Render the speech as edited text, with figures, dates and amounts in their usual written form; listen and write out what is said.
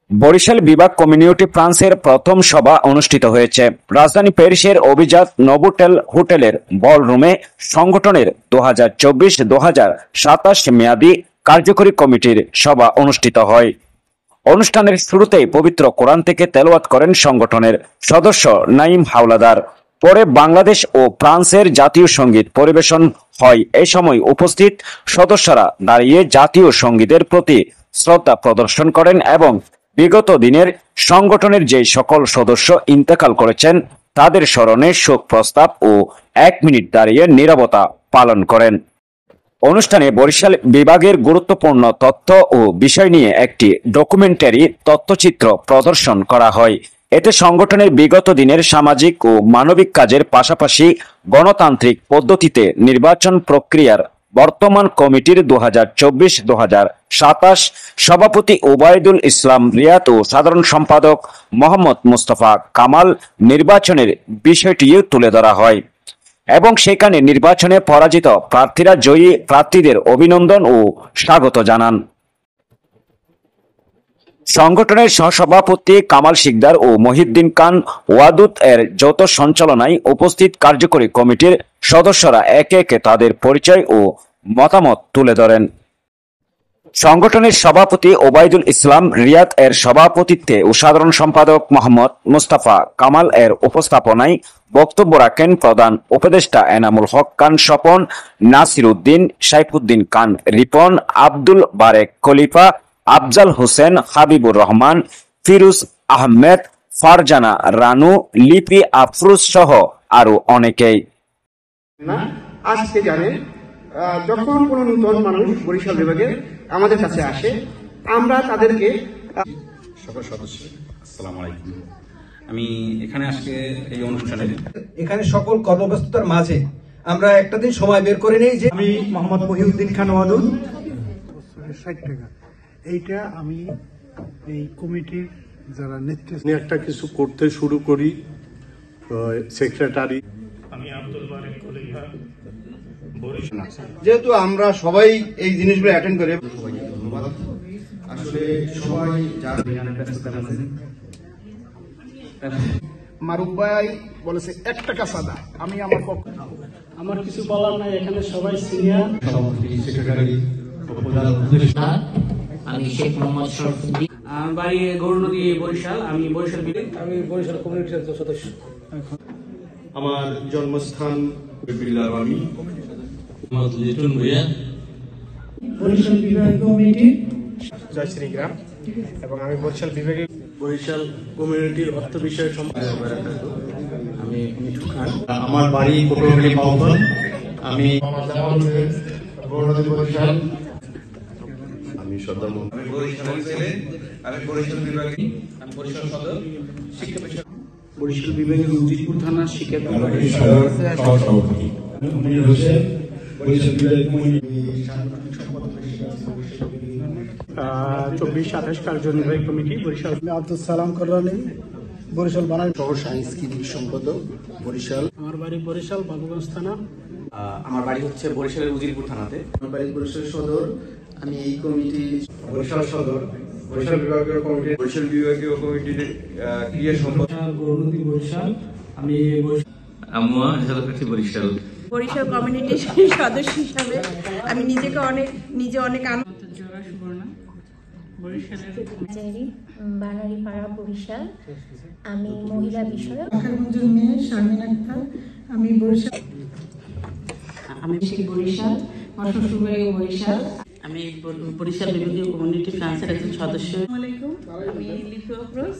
বরিশাল বিভাগ কমিউনিটি ফ্রান্সের প্রথম সভা অনুষ্ঠিত হয়েছে। রাজধানী প্যারিসের অভিজাত নোভোটেল হোটেলের বলরুমে সংগঠনের 2024-2027 মেয়াদী কার্যকরী কমিটির সভা অনুষ্ঠিত হয়। অনুষ্ঠানের শুরুতেই পবিত্র কোরআন থেকে তেলাওয়াত করেন সংগঠনের সদস্য নাঈম হাওলাদার। পরে বাংলাদেশ ও ফ্রান্সের জাতীয় সঙ্গীত পরিবেশন হয়। এই সময় উপস্থিত সদস্যরা দাঁড়িয়ে জাতীয় সঙ্গীতের প্রতি শ্রদ্ধা প্রদর্শন করেন এবং বিগত দিনের সংগঠনের যে সকল সদস্য ইন্তেকাল করেছেন তাদের স্মরণে শোক প্রস্তাব ও 1 মিনিট দাঁড়িয়ে নীরবতা পালন করেন। অনুষ্ঠানে বরিশাল বিভাগের গুরুত্বপূর্ণ তথ্য ও বিষয় নিয়ে একটি ডকুমেন্টারি তথ্যচিত্র প্রদর্শন করা হয়। এতে সংগঠনের বিগত দিনের সামাজিক ও মানবিক কাজের পাশাপাশি গণতান্ত্রিক পদ্ধতিতে নির্বাচন প্রক্রিয়ার বর্তমান কমিটির 2024-2027 সভাপতি ওবায়দুল ইসলাম রিয়াদ ও সাধারণ সম্পাদক মোহাম্মদ মুস্তফা কামাল নির্বাচনের বিষয়টিও তুলে ধরা হয় এবং সেখানে নির্বাচনে পরাজিত প্রার্থীরা জয়ী প্রার্থীদের অভিনন্দন ও স্বাগত জানান। সংগঠনের সহসভাপতি কামাল শিকদার ও মহিউদ্দিন খান ওয়াদুদ এর যৌথ সঞ্চালনায় উপস্থিত কার্যকরী কমিটির সদস্যরা একে একে তাদের পরিচয় ও মতামত তুলে ধরেন। সংগঠনের সভাপতি ওবায়দুল ইসলাম রিয়াদ এর সভাপতিত্বে ও সাধারণ সম্পাদক মোহাম্মদ মুস্তাফা কামাল এর উপস্থাপনায় বক্তব্য রাখেন প্রধান উপদেষ্টা এনামুল হক খান স্বপন, নাসির উদ্দিন, সাইফুদ্দিন খান রিপন, আব্দুল বারেক খলিফা, আফজাল হোসেন, হাবিবুর রহমান, ফিরোজ আহমেদ, ফারজানা রানু, লিপি আফরোজ সহ আরো অনেকেই। আজকে জানে যখন কোন নতুন মানুষ বরিশাল বিভাগে আমাদের কাছে আসে আমরা তাদেরকে সকল সদস্য আসসালামু আলাইকুম। আমি এখানে আজকে এই অনুষ্ঠানে এখানে সকল কর্মব্যস্ততার মাঝে আমরা একটা দিন সময় বের করে নেই যে আমি মোহাম্মদ মহিউদ্দিন খান ওয়াদুদ 60 টাকা এইটা আমি এই কমিটির যারা নেতৃত্ব একটা কিছু করতে শুরু করি সেক্রেটারি আমি আব্দুল বারেক খলিফা। যেহেতু আমরা সবাই এই জিনিসগুলো অ্যাটেন্ড করে আসলে সবাই মারুফ ভাই বলেছে 1 টাকা সাদা আমি আমার কিছু বলার নাই, এখানে সবাই সিনিয়র। সেক্রেটারি আমি শেখ মোহাম্মদ শরফুদ্দিন। আমার বাড়ি গৌরনদী বরিশাল। আমি বরিশাল কমিউনিটির সদস্য। আমার জন্মস্থান আমি লিটন ভুইয়া, বরিশাল বিভাগ কমিটি জয়শ্রীগ্রাম এবং আমি বরিশাল বিভাগে বরিশাল কমিউনিটির অর্থ বিষয়ে আমি মিঠু খান। আমার বাড়ি পটুয়াখালী বাউফল। আমি বরিশাল আমি সদর আমি বরিশাল ছেলে। আমি বরিশাল বিভাগে আমি বরিশাল সদর শিক্ষা পেশা বরিশাল বিভাগের উজিরপুর থানার শিক্ষা সভাপতি হোসেন বরিশাল বিভাগ 24-28 কার্যনির্বাহী কমিটি বরিশাল। আব্দুল সালাম কররানি বরিশাল বানাই সাংস্কৃতিক সম্পাদক বরিশাল। আমার বাড়ি বরিশাল বাবুগঞ্জ থানা। আমার বাড়ি হচ্ছে বরিশালের উজিরপুর থানাতে। আমার বাড়ি বরিশাল সদর। আমি এই কমিটি বরিশাল সদর বরিশাল বিভাগীয় কমিটি বরিশাল বিভাগীয় কমিটির ক্রিয়া সম্পাদক গৌরনদী বরিশাল। আমি আম্মুয়া হেলাকাঠি বরিশাল। বরিশাল কমিউনিটির সদস্য হিসাবে আমি নিজেকে অনেক আনন্দ। বানারীপাড়া বরিশাল। আমি মহিলা বিষয়ক। মেয়ে শারমিনা খান। আমি বরিশাল। আমি বরিশাল বরিশাল। আমি বরিশাল বিভাগীয় কমিউনিটি ফ্রান্সের একজন সদস্য। আসসালামু আলাইকুম। আমি লিপি আফরোজ।